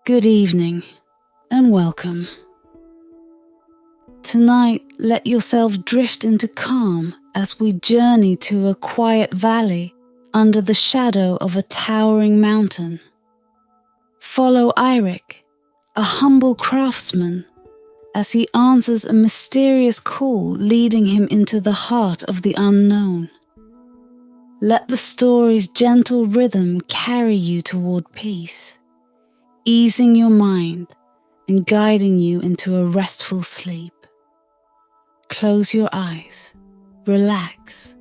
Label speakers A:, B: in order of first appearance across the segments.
A: Good evening and welcome. Tonight, let yourself drift into calm as we journey to a quiet valley under the shadow of a towering mountain. Follow Eirik, a humble craftsman, as he answers a mysterious call leading him into the heart of the unknown. Let the story's gentle rhythm carry you toward peace, easing your mind and guiding you into a restful sleep. Close your eyes, relax,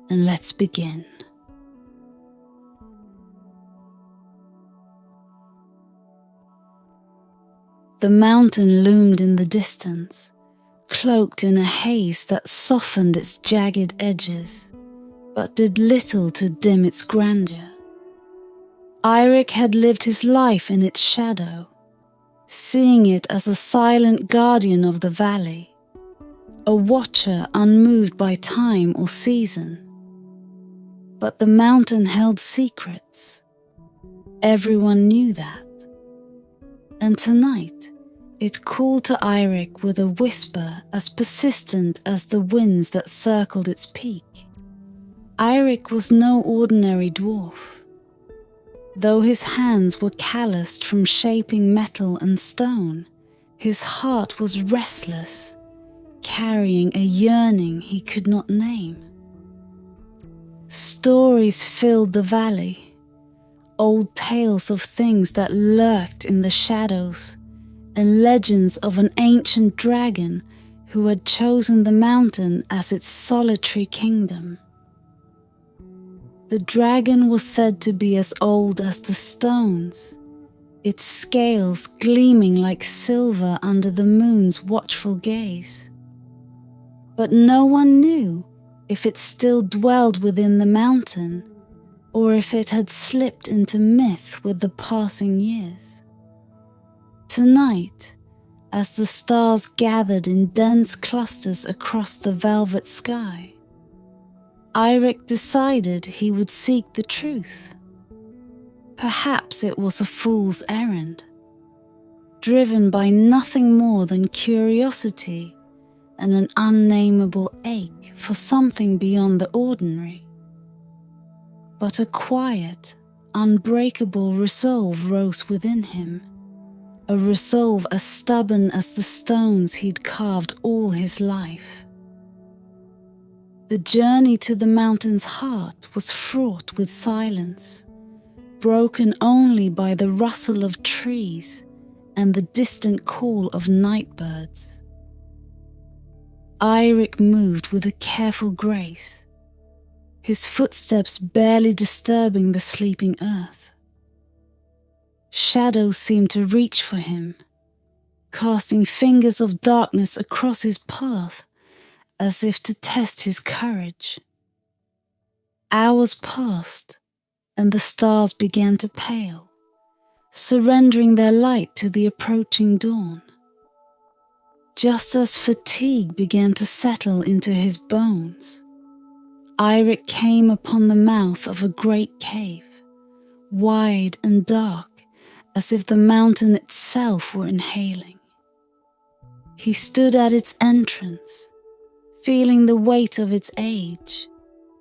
A: and let's begin. The mountain loomed in the distance, cloaked in a haze that softened its jagged edges, but did little to dim its grandeur. Eirik had lived his life in its shadow, seeing it as a silent guardian of the valley, a watcher unmoved by time or season. But the mountain held secrets. Everyone knew that. And tonight, it called to Eirik with a whisper as persistent as the winds that circled its peak. Eirik was no ordinary dwarf. Though his hands were calloused from shaping metal and stone, his heart was restless, carrying a yearning he could not name. Stories filled the valley, old tales of things that lurked in the shadows, and legends of an ancient dragon who had chosen the mountain as its solitary kingdom. The dragon was said to be as old as the stones, its scales gleaming like silver under the moon's watchful gaze. But no one knew if it still dwelled within the mountain, or if it had slipped into myth with the passing years. Tonight, as the stars gathered in dense clusters across the velvet sky, Eirik decided he would seek the truth. Perhaps it was a fool's errand, driven by nothing more than curiosity and an unnameable ache for something beyond the ordinary. But a quiet, unbreakable resolve rose within him, a resolve as stubborn as the stones he'd carved all his life. The journey to the mountain's heart was fraught with silence, broken only by the rustle of trees and the distant call of night birds. Eirik moved with a careful grace, his footsteps barely disturbing the sleeping earth. Shadows seemed to reach for him, casting fingers of darkness across his path as if to test his courage. Hours passed, and the stars began to pale, surrendering their light to the approaching dawn. Just as fatigue began to settle into his bones, Eirik came upon the mouth of a great cave, wide and dark, as if the mountain itself were inhaling. He stood at its entrance, feeling the weight of its age,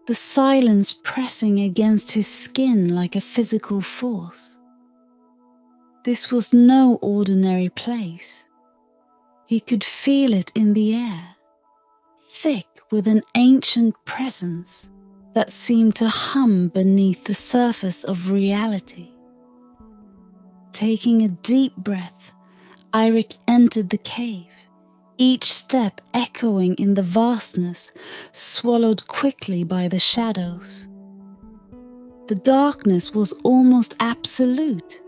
A: the silence pressing against his skin like a physical force. This was no ordinary place. He could feel it in the air, thick with an ancient presence that seemed to hum beneath the surface of reality. Taking a deep breath, Eirik entered the cave, each step echoing in the vastness, swallowed quickly by the shadows. The darkness was almost absolute,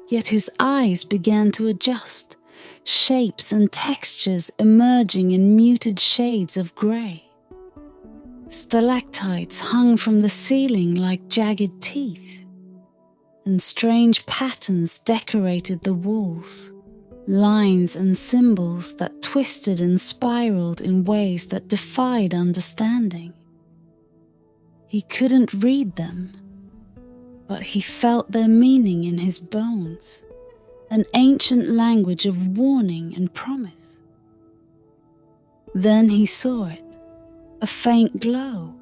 A: yet his eyes began to adjust, shapes and textures emerging in muted shades of grey. Stalactites hung from the ceiling like jagged teeth, and strange patterns decorated the walls, lines and symbols that twisted and spiraled in ways that defied understanding. He couldn't read them, but he felt their meaning in his bones, an ancient language of warning and promise. Then he saw it, a faint glow,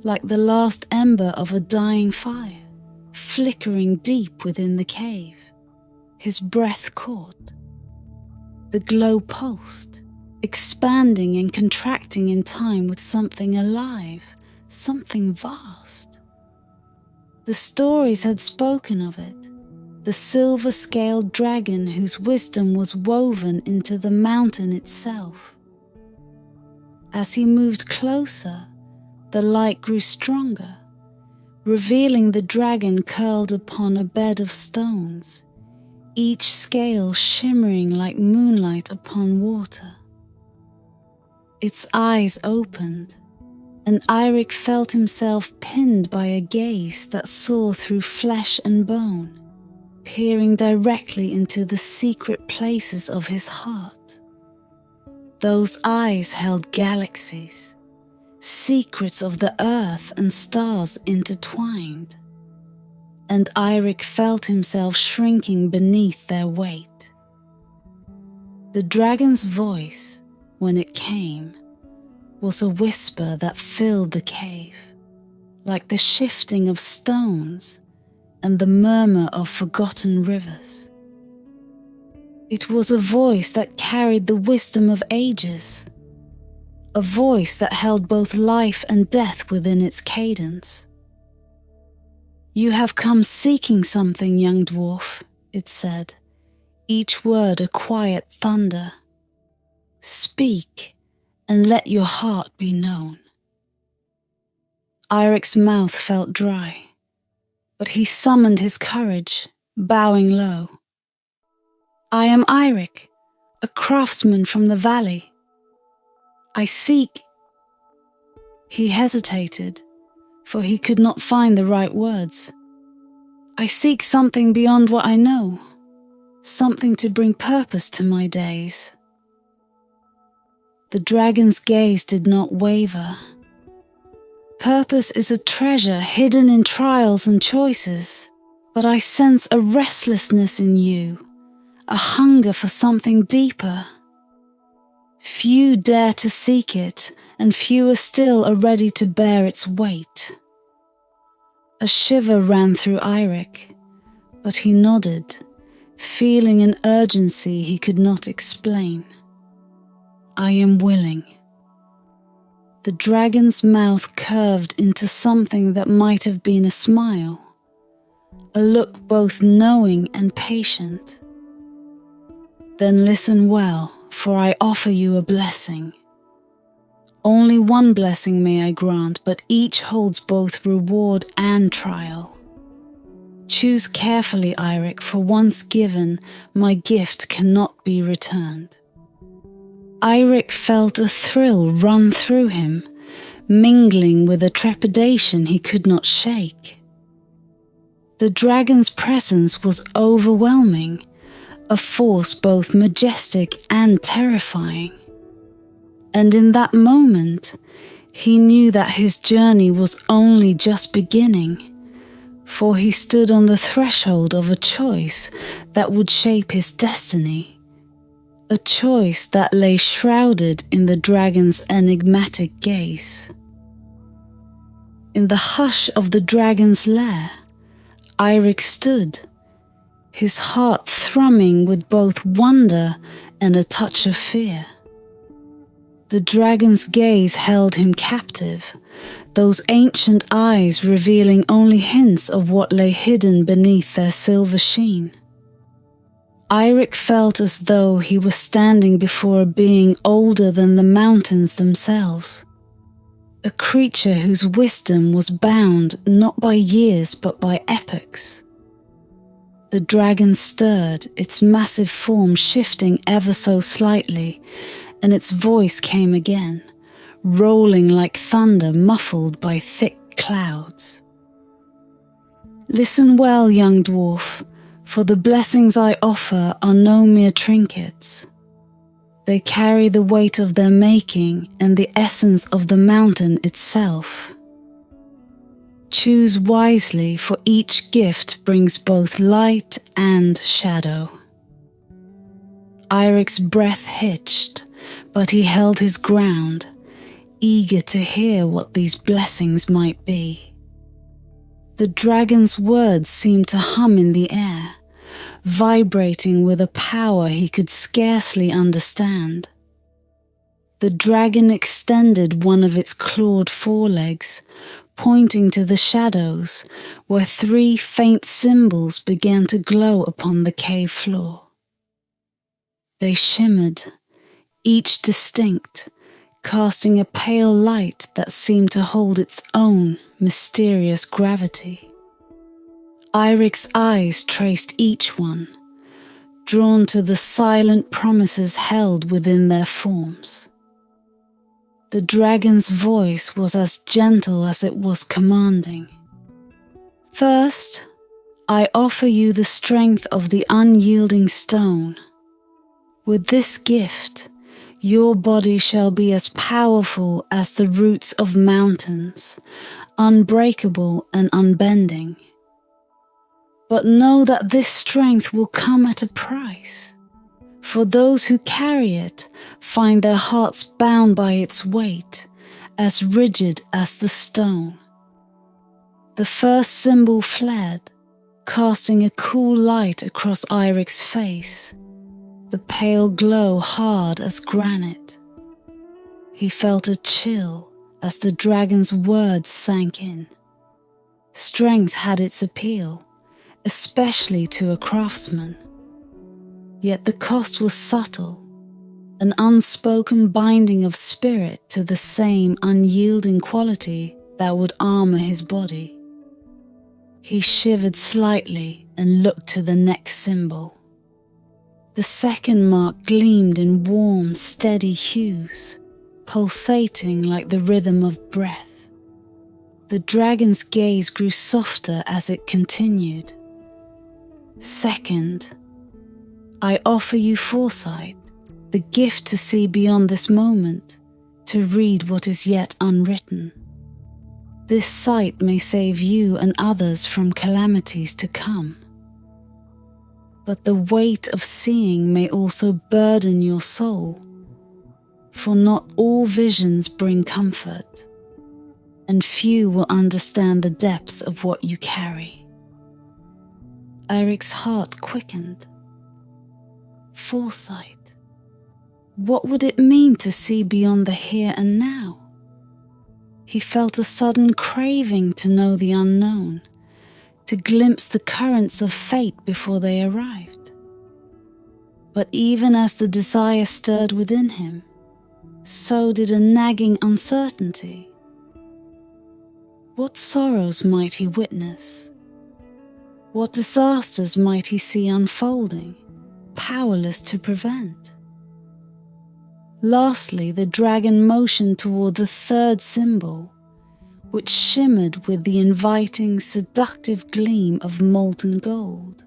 A: like the last ember of a dying fire, flickering deep within the cave. His breath caught. The glow pulsed, expanding and contracting in time with something alive, something vast. The stories had spoken of it, the silver-scaled dragon whose wisdom was woven into the mountain itself. As he moved closer, the light grew stronger, revealing the dragon curled upon a bed of stones, each scale shimmering like moonlight upon water. Its eyes opened, and Eirik felt himself pinned by a gaze that saw through flesh and bone, peering directly into the secret places of his heart. Those eyes held galaxies, secrets of the earth and stars intertwined, and Eirik felt himself shrinking beneath their weight. The dragon's voice, when it came, was a whisper that filled the cave, like the shifting of stones and the murmur of forgotten rivers. It was a voice that carried the wisdom of ages, a voice that held both life and death within its cadence. "You have come seeking something, young dwarf," it said, each word a quiet thunder. "Speak, and let your heart be known." Eirik's mouth felt dry, but he summoned his courage, bowing low. "I am Eirik, a craftsman from the valley. I seek—" He hesitated, for he could not find the right words. "I seek something beyond what I know, something to bring purpose to my days." The dragon's gaze did not waver. "Purpose is a treasure hidden in trials and choices, but I sense a restlessness in you, a hunger for something deeper. Few dare to seek it, and fewer still are ready to bear its weight." A shiver ran through Eirik, but he nodded, feeling an urgency he could not explain. "I am willing." The dragon's mouth curved into something that might have been a smile, a look both knowing and patient. "Then listen well, for I offer you a blessing. Only one blessing may I grant, but each holds both reward and trial. Choose carefully, Eirik, for once given, my gift cannot be returned." Eirik felt a thrill run through him, mingling with a trepidation he could not shake. The dragon's presence was overwhelming, a force both majestic and terrifying. And in that moment, he knew that his journey was only just beginning, for he stood on the threshold of a choice that would shape his destiny. A choice that lay shrouded in the dragon's enigmatic gaze. In the hush of the dragon's lair, Eirik stood, his heart thrumming with both wonder and a touch of fear. The dragon's gaze held him captive, those ancient eyes revealing only hints of what lay hidden beneath their silver sheen. Eirik felt as though he was standing before a being older than the mountains themselves, a creature whose wisdom was bound not by years but by epochs. The dragon stirred, its massive form shifting ever so slightly, and its voice came again, rolling like thunder muffled by thick clouds. "Listen well, young dwarf, for the blessings I offer are no mere trinkets. They carry the weight of their making and the essence of the mountain itself. Choose wisely, for each gift brings both light and shadow." Irik's breath hitched, but he held his ground, eager to hear what these blessings might be. The dragon's words seemed to hum in the air, vibrating with a power he could scarcely understand. The dragon extended one of its clawed forelegs, pointing to the shadows, where 3 faint symbols began to glow upon the cave floor. They shimmered, each distinct, casting a pale light that seemed to hold its own mysterious gravity. Irik's eyes traced each one, drawn to the silent promises held within their forms. The dragon's voice was as gentle as it was commanding. First, I offer you the strength of the unyielding stone. With this gift, your body shall be as powerful as the roots of mountains, unbreakable and unbending. But know that this strength will come at a price. For those who carry it find their hearts bound by its weight, as rigid as the stone. The first symbol fled, casting a cool light across Irik's face, the pale glow hard as granite. He felt a chill as the dragon's words sank in. Strength had its appeal, especially to a craftsman. Yet the cost was subtle, an unspoken binding of spirit to the same unyielding quality that would armor his body. He shivered slightly and looked to the next symbol. The second mark gleamed in warm, steady hues, pulsating like the rhythm of breath. The dragon's gaze grew softer as it continued. Second, I offer you foresight, the gift to see beyond this moment, to read what is yet unwritten. This sight may save you and others from calamities to come. But the weight of seeing may also burden your soul, for not all visions bring comfort, and few will understand the depths of what you carry. Irik's heart quickened. Foresight. What would it mean to see beyond the here and now? He felt a sudden craving to know the unknown, to glimpse the currents of fate before they arrived. But even as the desire stirred within him, so did a nagging uncertainty. What sorrows might he witness? What disasters might he see unfolding, powerless to prevent? Lastly, the dragon motioned toward the third symbol, which shimmered with the inviting, seductive gleam of molten gold.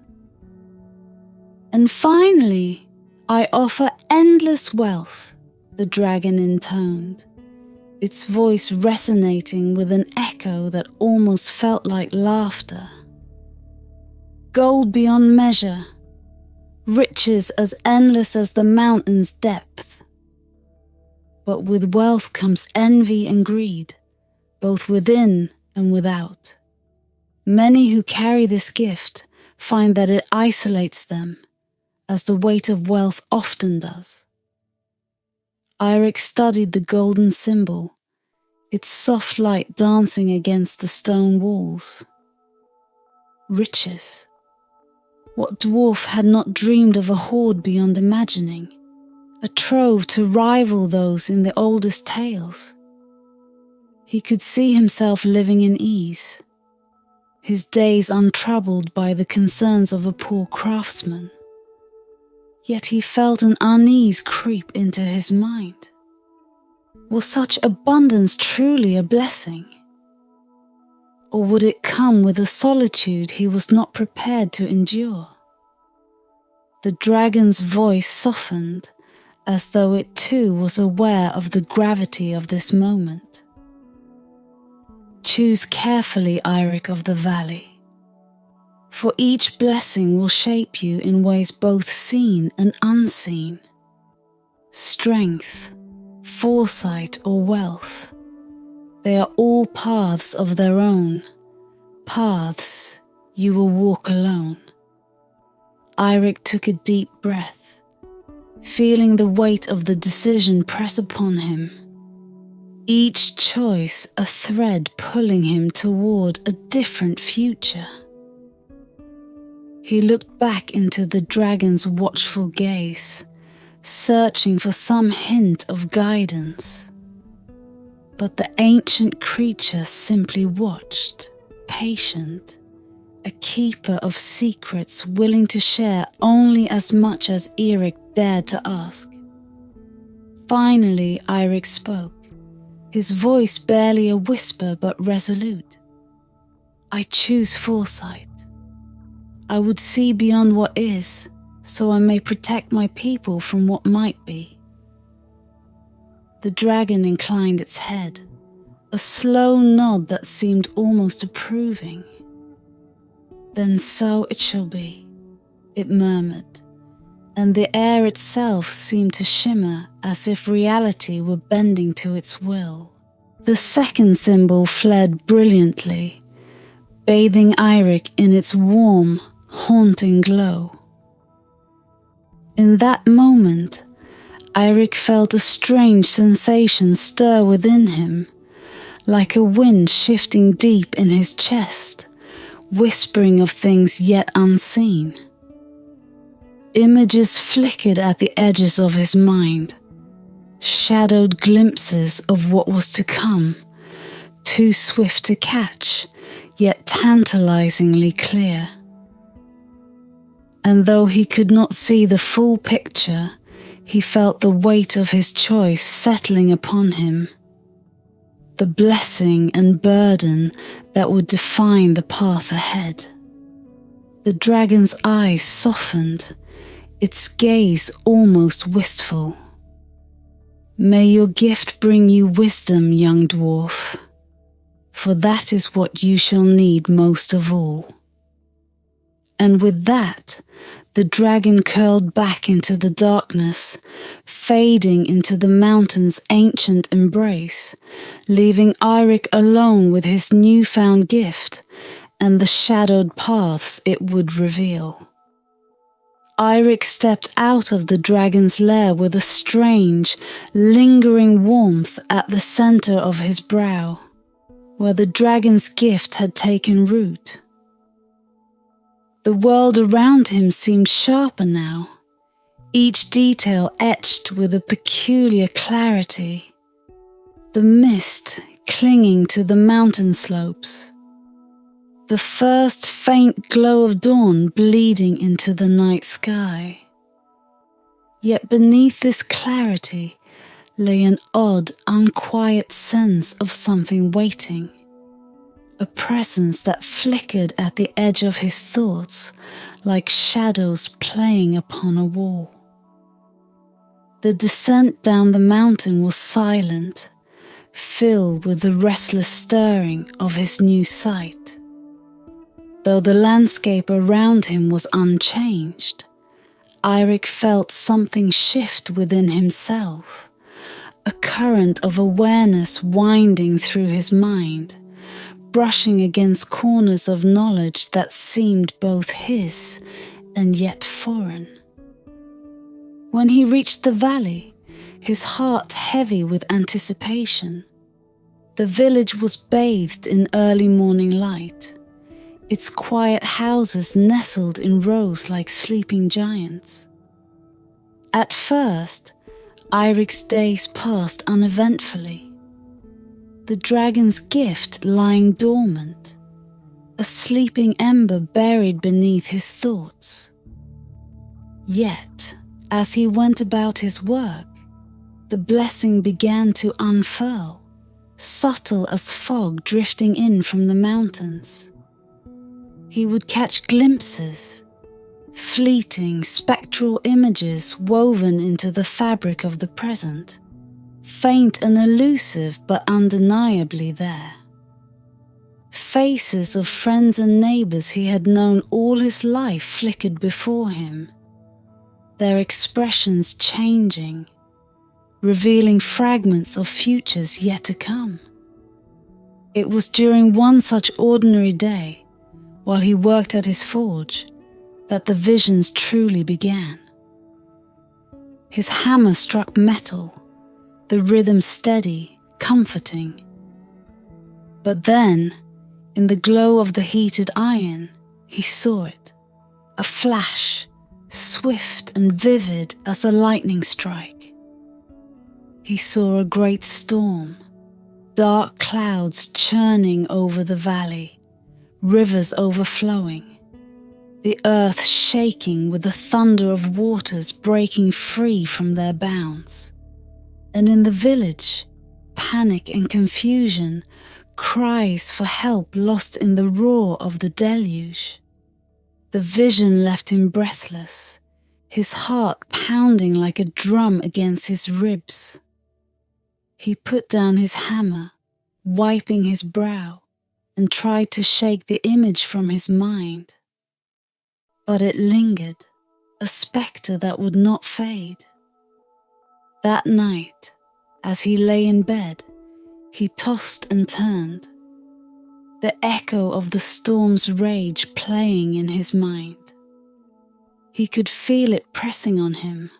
A: And finally, I offer endless wealth, the dragon intoned, its voice resonating with an echo that almost felt like laughter. Gold beyond measure, riches as endless as the mountain's depth. But with wealth comes envy and greed, both within and without. Many who carry this gift find that it isolates them, as the weight of wealth often does. Irik studied the golden symbol, its soft light dancing against the stone walls. Riches. What dwarf had not dreamed of a hoard beyond imagining, a trove to rival those in the oldest tales? He could see himself living in ease, his days untroubled by the concerns of a poor craftsman. Yet he felt an unease creep into his mind. Was such abundance truly a blessing? Or would it come with a solitude he was not prepared to endure? The dragon's voice softened, as though it too was aware of the gravity of this moment. Choose carefully, Irik of the Valley. For each blessing will shape you in ways both seen and unseen. Strength, foresight, or wealth, they are all paths of their own, paths you will walk alone. Eirik took a deep breath, feeling the weight of the decision press upon him. Each choice a thread pulling him toward a different future. He looked back into the dragon's watchful gaze, searching for some hint of guidance. But the ancient creature simply watched, patient, a keeper of secrets willing to share only as much as Eirik dared to ask. Finally, Eirik spoke, his voice barely a whisper but resolute. I choose foresight. I would see beyond what is, so I may protect my people from what might be. The dragon inclined its head, a slow nod that seemed almost approving. Then so it shall be, it murmured, and the air itself seemed to shimmer as if reality were bending to its will. The second symbol fled brilliantly, bathing Eirik in its warm, haunting glow. In that moment, Eirik felt a strange sensation stir within him, like a wind shifting deep in his chest, whispering of things yet unseen. Images flickered at the edges of his mind, shadowed glimpses of what was to come, too swift to catch, yet tantalizingly clear. And though he could not see the full picture, he felt the weight of his choice settling upon him, the blessing and burden that would define the path ahead. The dragon's eyes softened, its gaze almost wistful. May your gift bring you wisdom, young dwarf, for that is what you shall need most of all. And with that, the dragon curled back into the darkness, fading into the mountain's ancient embrace, leaving Eirik alone with his newfound gift and the shadowed paths it would reveal. Eirik stepped out of the dragon's lair with a strange, lingering warmth at the center of his brow, where the dragon's gift had taken root. The world around him seemed sharper now, each detail etched with a peculiar clarity. The mist clinging to the mountain slopes, the first faint glow of dawn bleeding into the night sky. Yet beneath this clarity lay an odd, unquiet sense of something waiting. A presence that flickered at the edge of his thoughts like shadows playing upon a wall. The descent down the mountain was silent, filled with the restless stirring of his new sight. Though the landscape around him was unchanged, Eirik felt something shift within himself, a current of awareness winding through his mind, brushing against corners of knowledge that seemed both his and yet foreign. When he reached the valley, his heart heavy with anticipation, the village was bathed in early morning light, its quiet houses nestled in rows like sleeping giants. At first, Eirik's days passed uneventfully, the dragon's gift lying dormant, a sleeping ember buried beneath his thoughts. Yet, as he went about his work, the blessing began to unfurl, subtle as fog drifting in from the mountains. He would catch glimpses, fleeting, spectral images woven into the fabric of the present, faint and elusive but undeniably there. faces of friends and neighbours he had known all his life flickered before him, their expressions changing, revealing fragments of futures yet to come. It was during one such ordinary day, while he worked at his forge, that the visions truly began. His hammer struck metal, the rhythm steady, comforting. But then, in the glow of the heated iron, he saw it, a flash, swift and vivid as a lightning strike. He saw a great storm, dark clouds churning over the valley, rivers overflowing, the earth shaking with the thunder of waters breaking free from their bounds. And in the village, panic and confusion, cries for help lost in the roar of the deluge. The vision left him breathless, his heart pounding like a drum against his ribs. He put down his hammer, wiping his brow, and tried to shake the image from his mind. But it lingered, a spectre that would not fade. That night, as he lay in bed, he tossed and turned, the echo of the storm's rage playing in his mind. He could feel it pressing on him,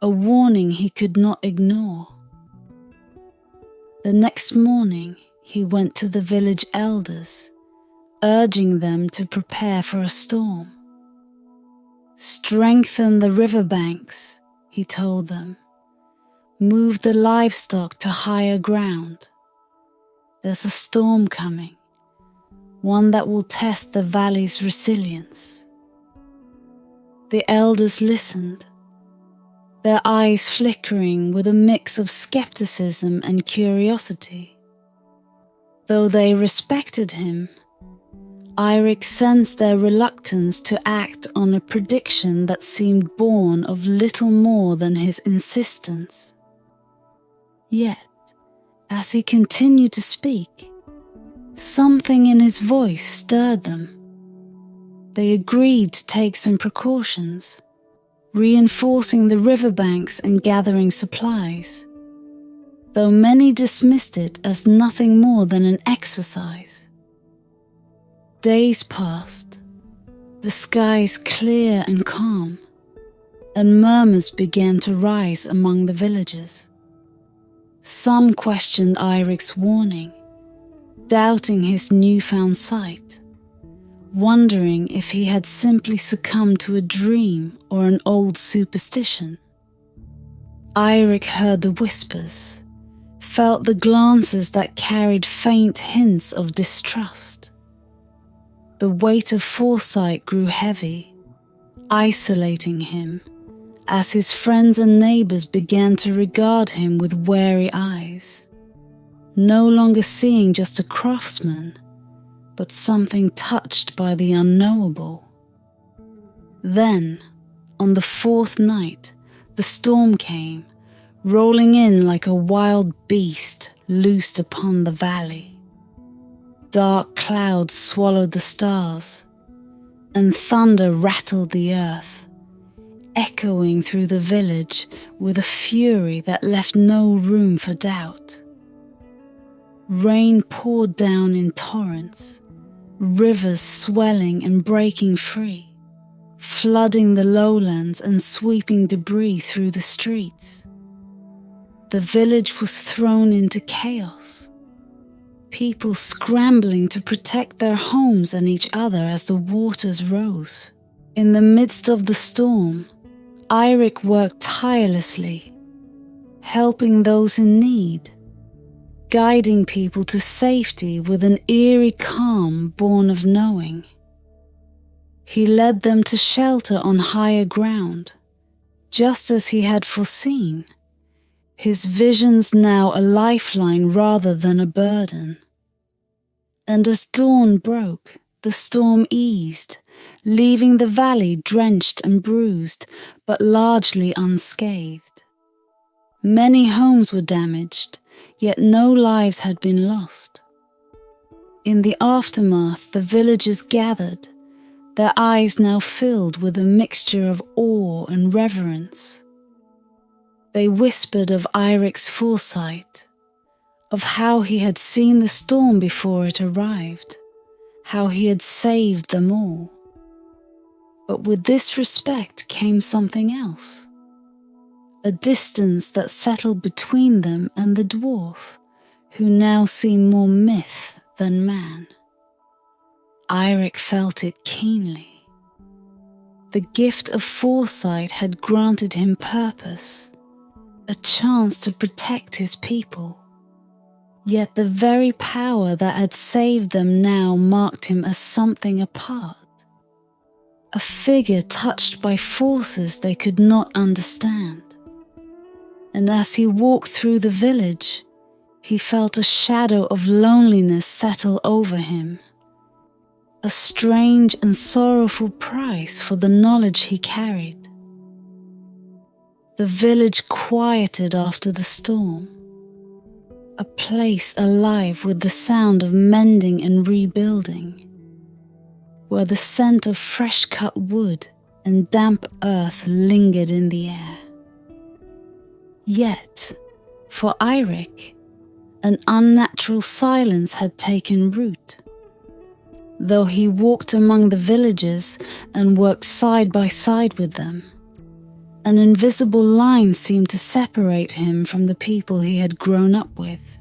A: a warning he could not ignore. The next morning, he went to the village elders, urging them to prepare for a storm. "Strengthen the riverbanks," he told them. "Move the livestock to higher ground. There's a storm coming, one that will test the valley's resilience." The elders listened, their eyes flickering with a mix of skepticism and curiosity. Though they respected him, Eirik sensed their reluctance to act on a prediction that seemed born of little more than his insistence. Yet, as he continued to speak, something in his voice stirred them. They agreed to take some precautions, reinforcing the riverbanks and gathering supplies, though many dismissed it as nothing more than an exercise. Days passed, the skies clear and calm, and murmurs began to rise among the villagers. Some questioned Eirik's warning, doubting his newfound sight, wondering if he had simply succumbed to a dream or an old superstition. Eirik heard the whispers, felt the glances that carried faint hints of distrust. The weight of foresight grew heavy, isolating him, as his friends and neighbours began to regard him with wary eyes, no longer seeing just a craftsman, but something touched by the unknowable. Then, on the fourth night, the storm came, rolling in like a wild beast loosed upon the valley. Dark clouds swallowed the stars, and thunder rattled the earth, echoing through the village with a fury that left no room for doubt. Rain poured down in torrents, rivers swelling and breaking free, flooding the lowlands and sweeping debris through the streets. The village was thrown into chaos, people scrambling to protect their homes and each other as the waters rose. In the midst of the storm, Eirik worked tirelessly, helping those in need, guiding people to safety with an eerie calm born of knowing. He led them to shelter on higher ground, just as he had foreseen, his visions now a lifeline rather than a burden. And as dawn broke, the storm eased, leaving the valley drenched and bruised, but largely unscathed. Many homes were damaged, yet no lives had been lost. In the aftermath, the villagers gathered, their eyes now filled with a mixture of awe and reverence. They whispered of Eirik's foresight, of how he had seen the storm before it arrived, how he had saved them all. But with this respect came something else, a distance that settled between them and the dwarf, who now seemed more myth than man. Eirik felt it keenly. The gift of foresight had granted him purpose, a chance to protect his people. Yet the very power that had saved them now marked him as something apart, a figure touched by forces they could not understand. And as he walked through the village, he felt a shadow of loneliness settle over him, a strange and sorrowful price for the knowledge he carried. The village quieted after the storm, a place alive with the sound of mending and rebuilding, where the scent of fresh-cut wood and damp earth lingered in the air. Yet, for Eirik, an unnatural silence had taken root. Though he walked among the villagers and worked side by side with them, an invisible line seemed to separate him from the people he had grown up with.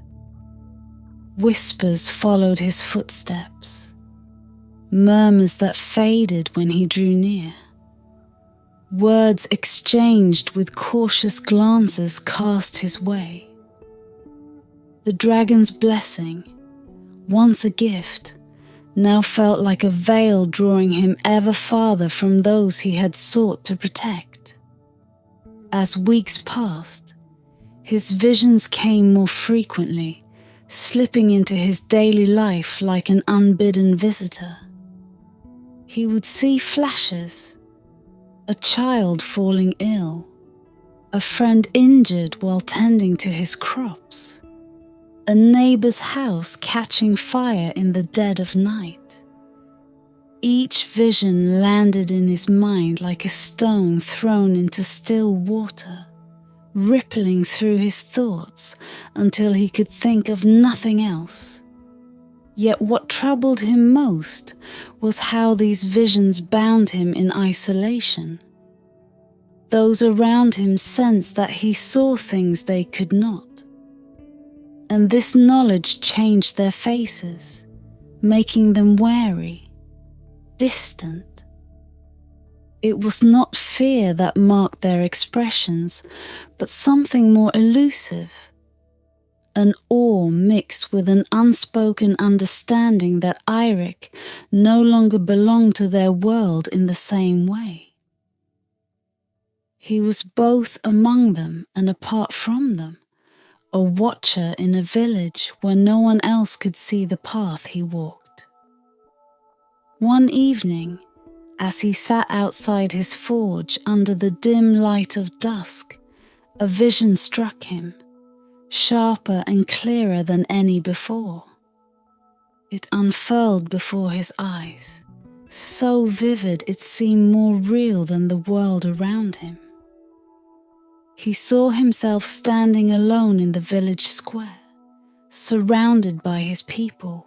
A: Whispers followed his footsteps, murmurs that faded when he drew near. Words exchanged with cautious glances cast his way. The dragon's blessing, once a gift, now felt like a veil drawing him ever farther from those he had sought to protect. As weeks passed, his visions came more frequently, slipping into his daily life like an unbidden visitor. He would see flashes, a child falling ill, a friend injured while tending to his crops, a neighbor's house catching fire in the dead of night. Each vision landed in his mind like a stone thrown into still water, rippling through his thoughts until he could think of nothing else. Yet what troubled him most was how these visions bound him in isolation. Those around him sensed that he saw things they could not. And this knowledge changed their faces, making them wary, distant. It was not fear that marked their expressions, but something more elusive, an awe mixed with an unspoken understanding that Eirik no longer belonged to their world in the same way. He was both among them and apart from them, a watcher in a village where no one else could see the path he walked. One evening, as he sat outside his forge under the dim light of dusk, a vision struck him, sharper and clearer than any before. It unfurled before his eyes, so vivid it seemed more real than the world around him. He saw himself standing alone in the village square, surrounded by his people.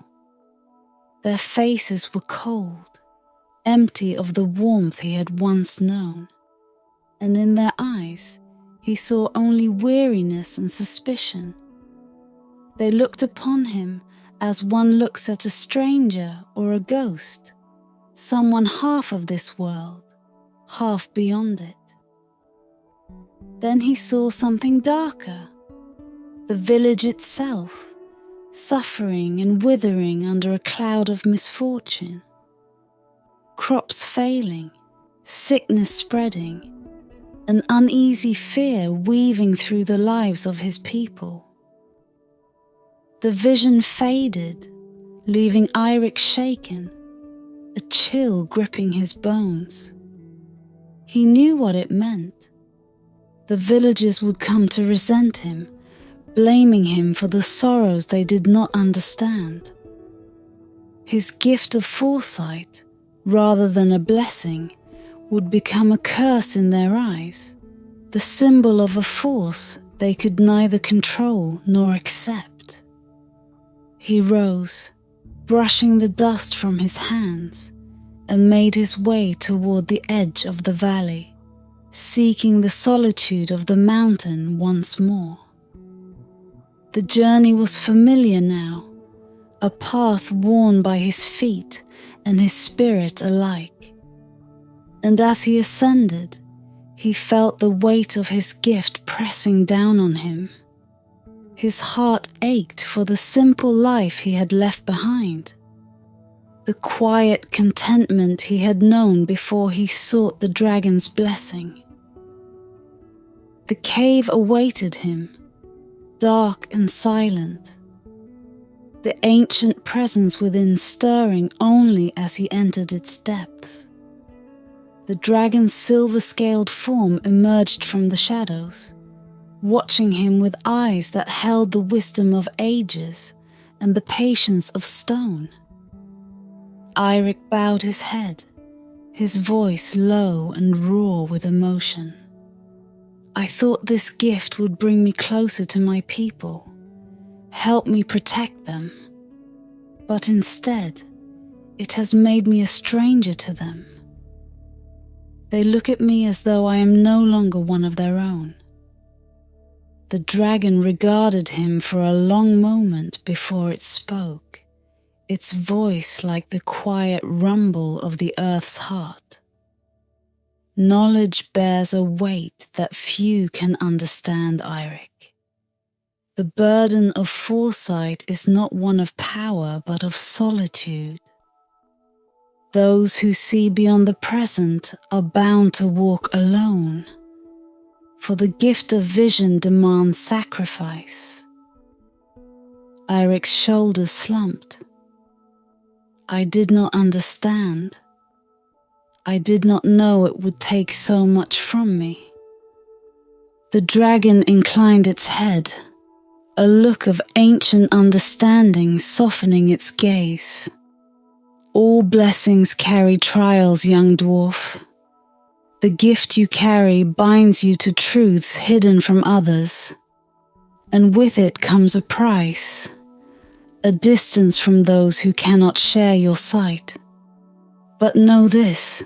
A: Their faces were cold, empty of the warmth he had once known, and in their eyes he saw only weariness and suspicion. They looked upon him as one looks at a stranger or a ghost, someone half of this world, half beyond it. Then he saw something darker, the village itself, suffering and withering under a cloud of misfortune. Crops failing, sickness spreading, an uneasy fear weaving through the lives of his people. The vision faded, leaving Eirik shaken, a chill gripping his bones. He knew what it meant. The villagers would come to resent him, blaming him for the sorrows they did not understand. His gift of foresight, rather than a blessing, would become a curse in their eyes, the symbol of a force they could neither control nor accept. He rose, brushing the dust from his hands, and made his way toward the edge of the valley, seeking the solitude of the mountain once more. The journey was familiar now, a path worn by his feet and his spirit alike. And as he ascended, he felt the weight of his gift pressing down on him. His heart ached for the simple life he had left behind, the quiet contentment he had known before he sought the dragon's blessing. The cave awaited him, dark and silent, the ancient presence within stirring only as he entered its depths. The dragon's silver-scaled form emerged from the shadows, watching him with eyes that held the wisdom of ages and the patience of stone. Eirik bowed his head, his voice low and raw with emotion. I thought this gift would bring me closer to my people, help me protect them. But instead, it has made me a stranger to them. They look at me as though I am no longer one of their own. The dragon regarded him for a long moment before it spoke, its voice like the quiet rumble of the earth's heart. Knowledge bears a weight that few can understand, Eirik. The burden of foresight is not one of power, but of solitude. Those who see beyond the present are bound to walk alone, for the gift of vision demands sacrifice. Eirik's shoulders slumped. I did not understand. I did not know it would take so much from me. The dragon inclined its head, a look of ancient understanding softening its gaze. All blessings carry trials, young dwarf. The gift you carry binds you to truths hidden from others, and with it comes a price, a distance from those who cannot share your sight. But know this,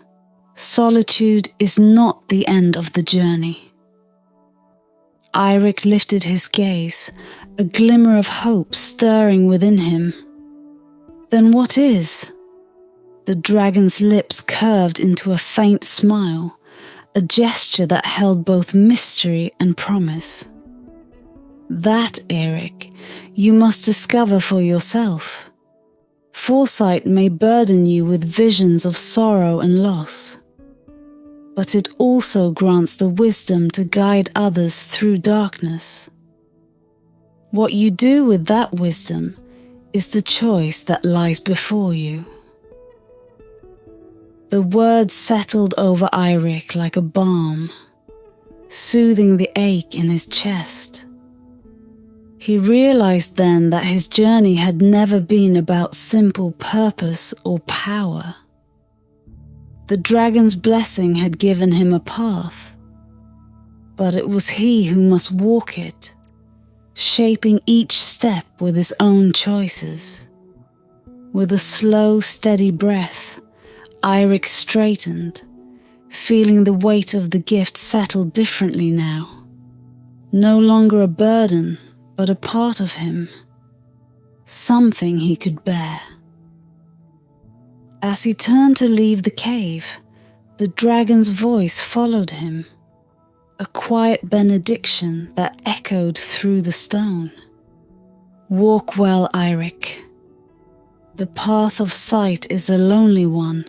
A: solitude is not the end of the journey. Eirik lifted his gaze, a glimmer of hope stirring within him. Then what is? The dragon's lips curved into a faint smile, a gesture that held both mystery and promise. That, Eirik, you must discover for yourself. Foresight may burden you with visions of sorrow and loss, but it also grants the wisdom to guide others through darkness. What you do with that wisdom is the choice that lies before you. The words settled over Eirik like a balm, soothing the ache in his chest. He realized then that his journey had never been about simple purpose or power. The dragon's blessing had given him a path, but it was he who must walk it, shaping each step with his own choices. With a slow, steady breath, Eirik straightened, feeling the weight of the gift settle differently now. No longer a burden, but a part of him, something he could bear. As he turned to leave the cave, the dragon's voice followed him, a quiet benediction that echoed through the stone. Walk well, Eirik. The path of sight is a lonely one,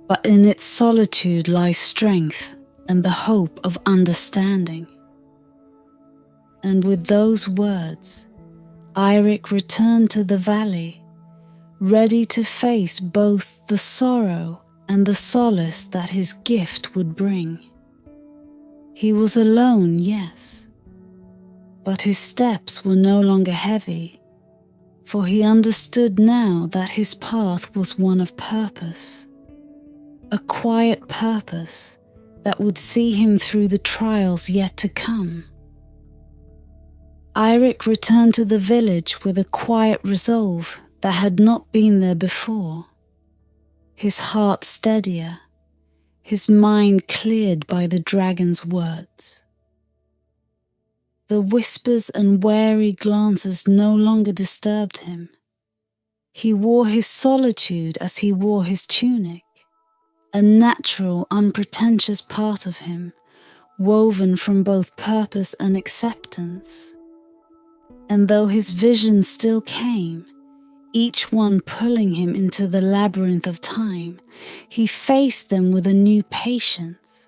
A: but in its solitude lies strength and the hope of understanding. And with those words, Eirik returned to the valley, ready to face both the sorrow and the solace that his gift would bring. He was alone, yes, but his steps were no longer heavy. for he understood now that his path was one of purpose, a quiet purpose that would see him through the trials yet to come. Eirik returned to the village with a quiet resolve that had not been there before, his heart steadier, his mind cleared by the dragon's words. The whispers and wary glances no longer disturbed him. He wore his solitude as he wore his tunic, a natural, unpretentious part of him, woven from both purpose and acceptance. And though his visions still came, each one pulling him into the labyrinth of time, he faced them with a new patience,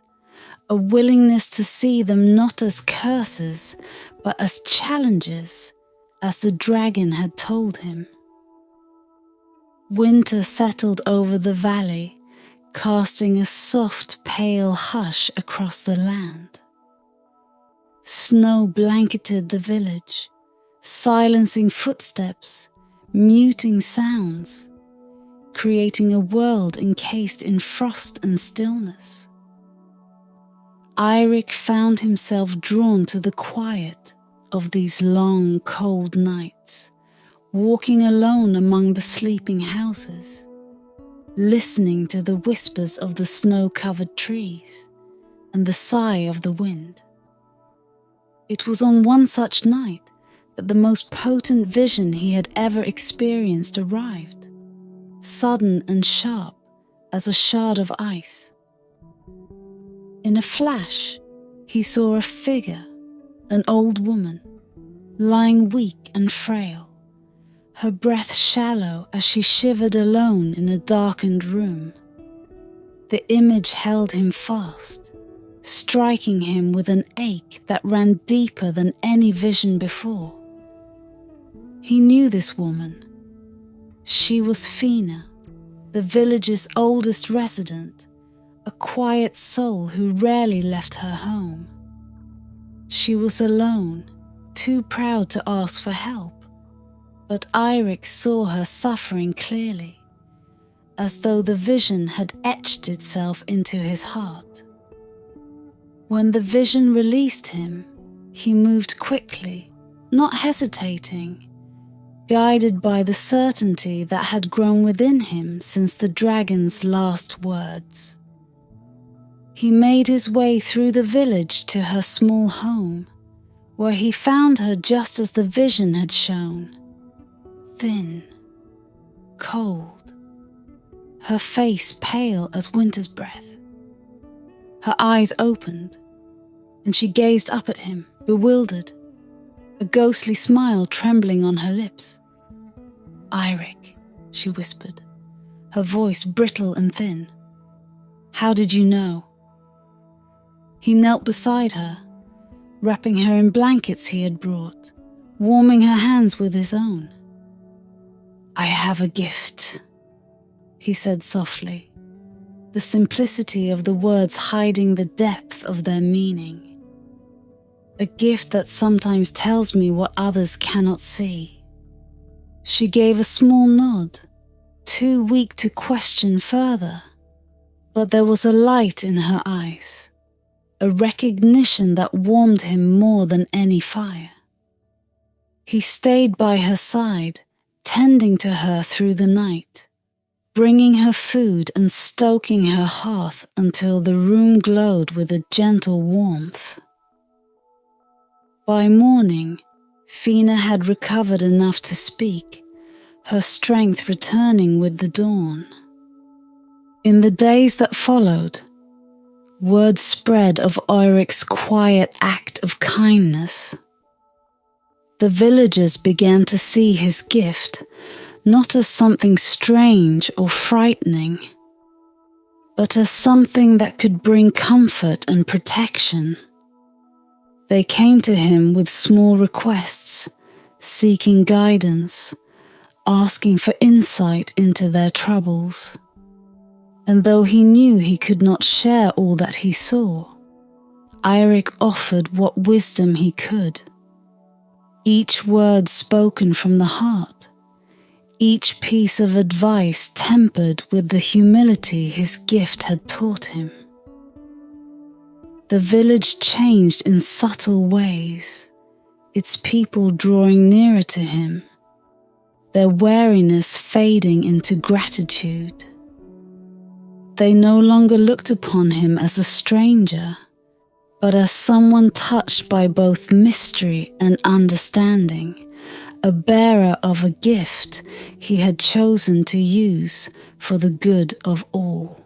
A: a willingness to see them not as curses, but as challenges, as the dragon had told him. Winter settled over the valley, casting a soft, pale hush across the land. Snow blanketed the village, silencing footsteps, muting sounds, creating a world encased in frost and stillness. Eirik found himself drawn to the quiet of these long, cold nights, walking alone among the sleeping houses, listening to the whispers of the snow-covered trees and the sigh of the wind. It was on one such night that the most potent vision he had ever experienced arrived, sudden and sharp as a shard of ice. In a flash, he saw a figure, an old woman, lying weak and frail, her breath shallow as she shivered alone in a darkened room. The image held him fast, striking him with an ache that ran deeper than any vision before. He knew this woman. She was Fina, the village's oldest resident, a quiet soul who rarely left her home. She was alone, too proud to ask for help, but Eirik saw her suffering clearly, as though the vision had etched itself into his heart. When the vision released him, he moved quickly, not hesitating, guided by the certainty that had grown within him since the dragon's last words. He made his way through the village to her small home, where he found her just as the vision had shown, thin, cold, her face pale as winter's breath. Her eyes opened, and she gazed up at him, bewildered, a ghostly smile trembling on her lips. "Eirik," she whispered, her voice brittle and thin. "How did you know?" He knelt beside her, wrapping her in blankets he had brought, warming her hands with his own. "I have a gift," he said softly, the simplicity of the words hiding the depth of their meaning. "A gift that sometimes tells me what others cannot see." She gave a small nod, too weak to question further, but there was a light in her eyes, a recognition that warmed him more than any fire. He stayed by her side, tending to her through the night, bringing her food and stoking her hearth until the room glowed with a gentle warmth. By morning, Fina had recovered enough to speak, her strength returning with the dawn. In the days that followed, word spread of Eirik's quiet act of kindness. The villagers began to see his gift not as something strange or frightening, but as something that could bring comfort and protection. They came to him with small requests, seeking guidance, asking for insight into their troubles. And though he knew he could not share all that he saw, Eirik offered what wisdom he could. Each word spoken from the heart, each piece of advice tempered with the humility his gift had taught him. The village changed in subtle ways, its people drawing nearer to him, their wariness fading into gratitude. They no longer looked upon him as a stranger, but as someone touched by both mystery and understanding, a bearer of a gift he had chosen to use for the good of all.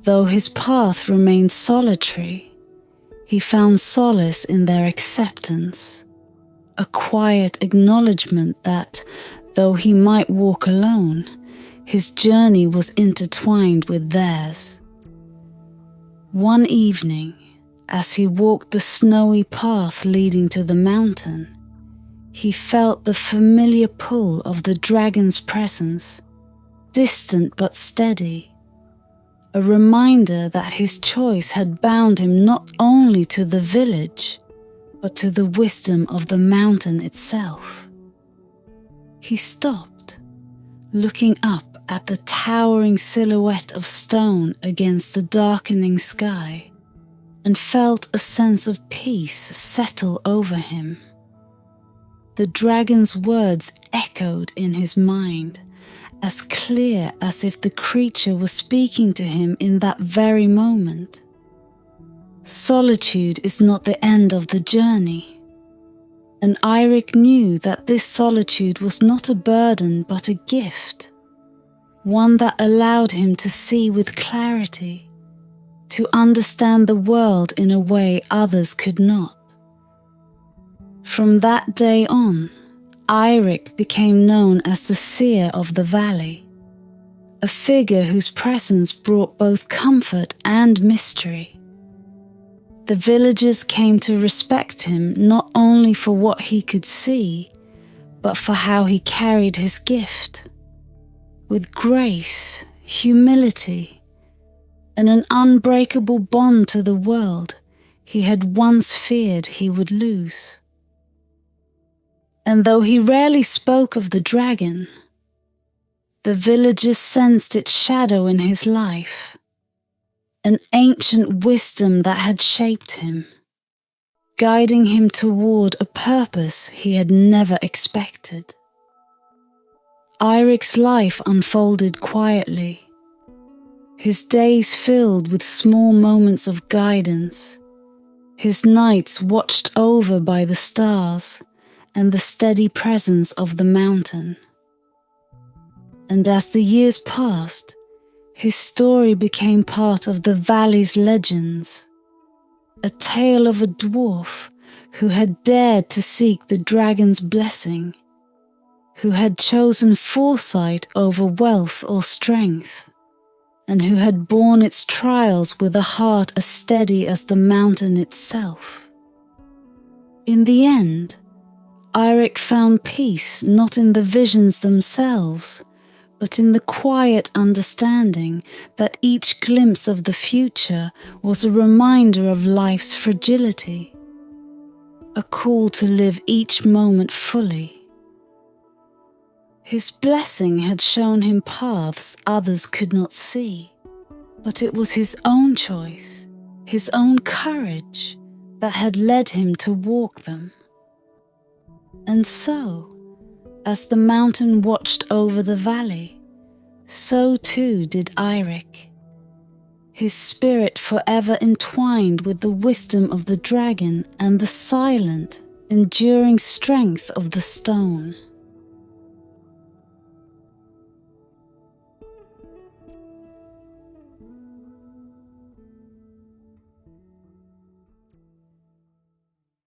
A: Though his path remained solitary, he found solace in their acceptance, a quiet acknowledgement that, though he might walk alone, his journey was intertwined with theirs. One evening, as he walked the snowy path leading to the mountain, he felt the familiar pull of the dragon's presence, distant but steady, a reminder that his choice had bound him not only to the village, but to the wisdom of the mountain itself. He stopped, looking up at the towering silhouette of stone against the darkening sky, and felt a sense of peace settle over him. The dragon's words echoed in his mind, as clear as if the creature was speaking to him in that very moment. Solitude is not the end of the journey, and Eirik knew that this solitude was not a burden but a gift, one that allowed him to see with clarity, to understand the world in a way others could not. From that day on, Eirik became known as the seer of the valley, a figure whose presence brought both comfort and mystery. The villagers came to respect him not only for what he could see, but for how he carried his gift, with grace, humility, and an unbreakable bond to the world he had once feared he would lose. And though he rarely spoke of the dragon, the villagers sensed its shadow in his life, an ancient wisdom that had shaped him, guiding him toward a purpose he had never expected. Eirik's life unfolded quietly, his days filled with small moments of guidance, his nights watched over by the stars and the steady presence of the mountain. And as the years passed, his story became part of the valley's legends, a tale of a dwarf who had dared to seek the dragon's blessing, who had chosen foresight over wealth or strength, and who had borne its trials with a heart as steady as the mountain itself. In the end, Eirik found peace not in the visions themselves, but in the quiet understanding that each glimpse of the future was a reminder of life's fragility, a call to live each moment fully. His blessing had shown him paths others could not see, but it was his own choice, his own courage, that had led him to walk them. And so, as the mountain watched over the valley, so too did Eirik, his spirit forever entwined with the wisdom of the dragon and the silent, enduring strength of the stone.